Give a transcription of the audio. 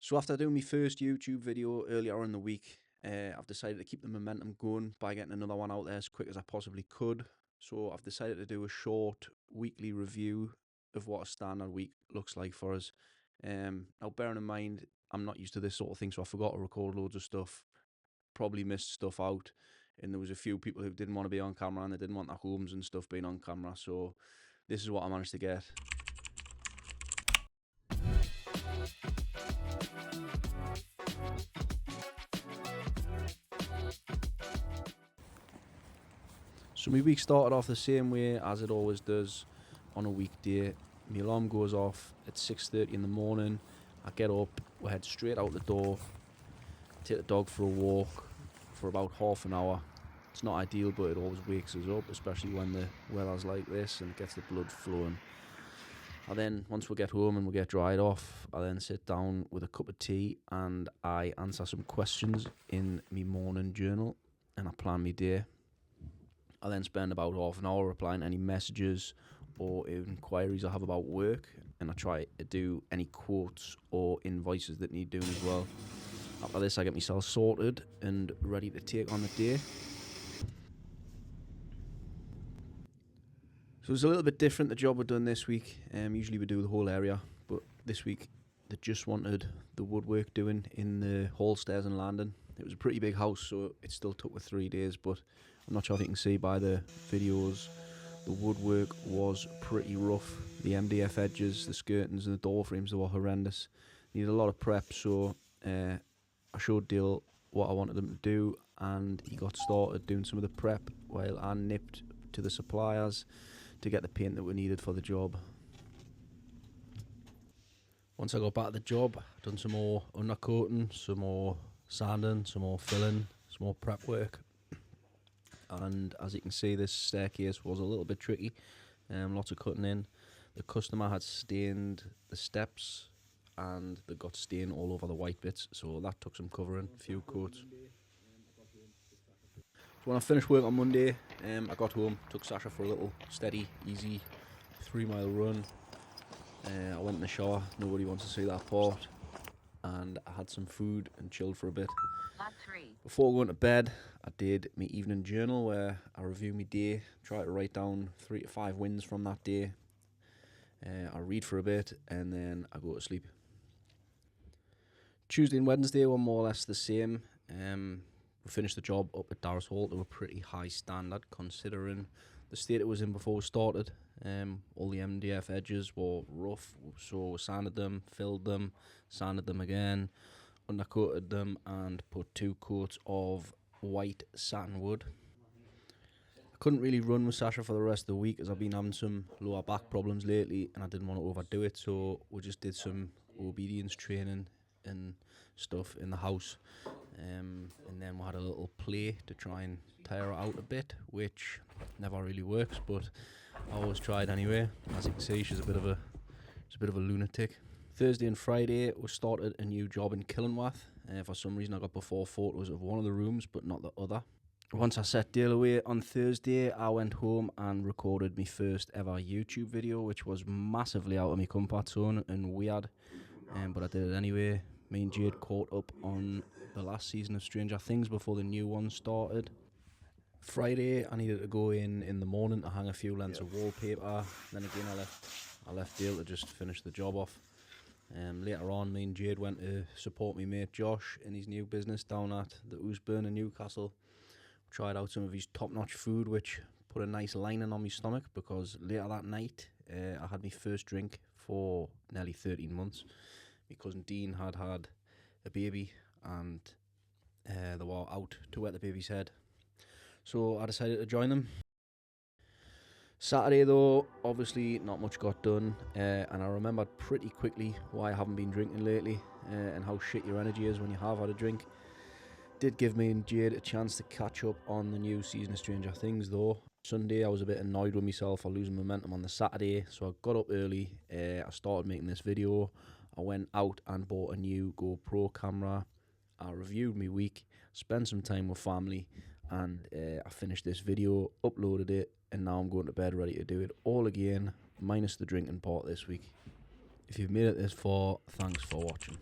So after doing my first YouTube video earlier in the week, I've decided to keep the momentum going by getting another one out there as quick as I possibly could. So I've decided to do a short weekly review of what a standard week looks like for us. Now bearing in mind, I'm not used to this sort of thing, so I forgot to record loads of stuff, probably missed stuff out, and there was a few people who didn't want to be on camera and they didn't want their homes and stuff being on camera, so this is what I managed to get. So my week started off the same way as it always does on a weekday. My alarm goes off at 6:30 in the morning. I get up, we head straight out the door, take the dog for a walk for about half an hour. It's not ideal, but it always wakes us up, especially when the weather's like this and it gets the blood flowing. I then, once we get home and we get dried off, I then sit down with a cup of tea and I answer some questions in my morning journal and I plan my day. I then spend about half an hour replying to any messages or inquiries I have about work, and I try to do any quotes or invoices that need doing as well. After this, I get myself sorted and ready to take on the day. So it's a little bit different, the job we've done this week. Usually we do the whole area, but this week they just wanted the woodwork doing in the hall stairs and landing. It was a pretty big house, so it still took 3 days, but I'm not sure if you can see by the videos, the woodwork was pretty rough. The MDF edges, the skirtings and the door frames, they were horrendous. Needed a lot of prep, so I showed Dale what I wanted him to do and he got started doing some of the prep while I nipped to the suppliers to get the paint that we needed for the job. Once I got back to the job, done some more undercoating, some more sanding, some more filling, some more prep work. And as you can see, this staircase was a little bit tricky, lots of cutting in. The customer had stained the steps and they got stain all over the white bits, so that took some covering, a few coats. So when I finished work on Monday, I got home, took Sasha for a little steady, easy 3-mile run. I went in the shower, nobody wants to see that part, and I had some food and chilled for a bit. Before going to bed, I did my evening journal where I review my day, try to write down 3 to 5 wins from that day. I read for a bit and then I go to sleep. Tuesday and Wednesday were more or less the same. We finished the job up at Darras Hall to a pretty high standard considering the state it was in before we started. All the MDF edges were rough, so we sanded them, filled them, sanded them again, undercoated them and put 2 coats of white satin wood. I couldn't really run with Sasha for the rest of the week as I've been having some lower back problems lately and I didn't want to overdo it, so we just did some obedience training and stuff in the house. And then we had a little play to try and tire her out a bit, which never really works, but I always tried anyway. As you can see, she's a bit of a lunatic. Thursday and Friday we started a new job in Killingworth. For some reason I got before photos of one of the rooms but not the other. Once I set Dale away on Thursday, I went home and recorded my first ever YouTube video, which was massively out of my comfort zone and weird, but I did it anyway. Me and Jade caught up on the last season of Stranger Things before the new one started. Friday I needed to go in the morning to hang a few lengths of wallpaper. Then again I left Dale to just finish the job off. Later on, me and Jade went to support my mate Josh in his new business down at the Oosburn in Newcastle. Tried out some of his top-notch food, which put a nice lining on my stomach because later that night I had my first drink for nearly 13 months. My cousin Dean had a baby and they were out to wet the baby's head, so I decided to join them. Saturday though, obviously not much got done, and I remembered pretty quickly why I haven't been drinking lately and how shit your energy is when you have had a drink. Did give me and Jade a chance to catch up on the new season of Stranger Things though. Sunday I was a bit annoyed with myself for losing momentum on the Saturday, so I got up early, I started making this video. I went out and bought a new GoPro camera. I reviewed my week, spent some time with family, and I finished this video, uploaded it, and now I'm going to bed ready to do it all again, minus the drinking part this week. If you've made it this far, thanks for watching.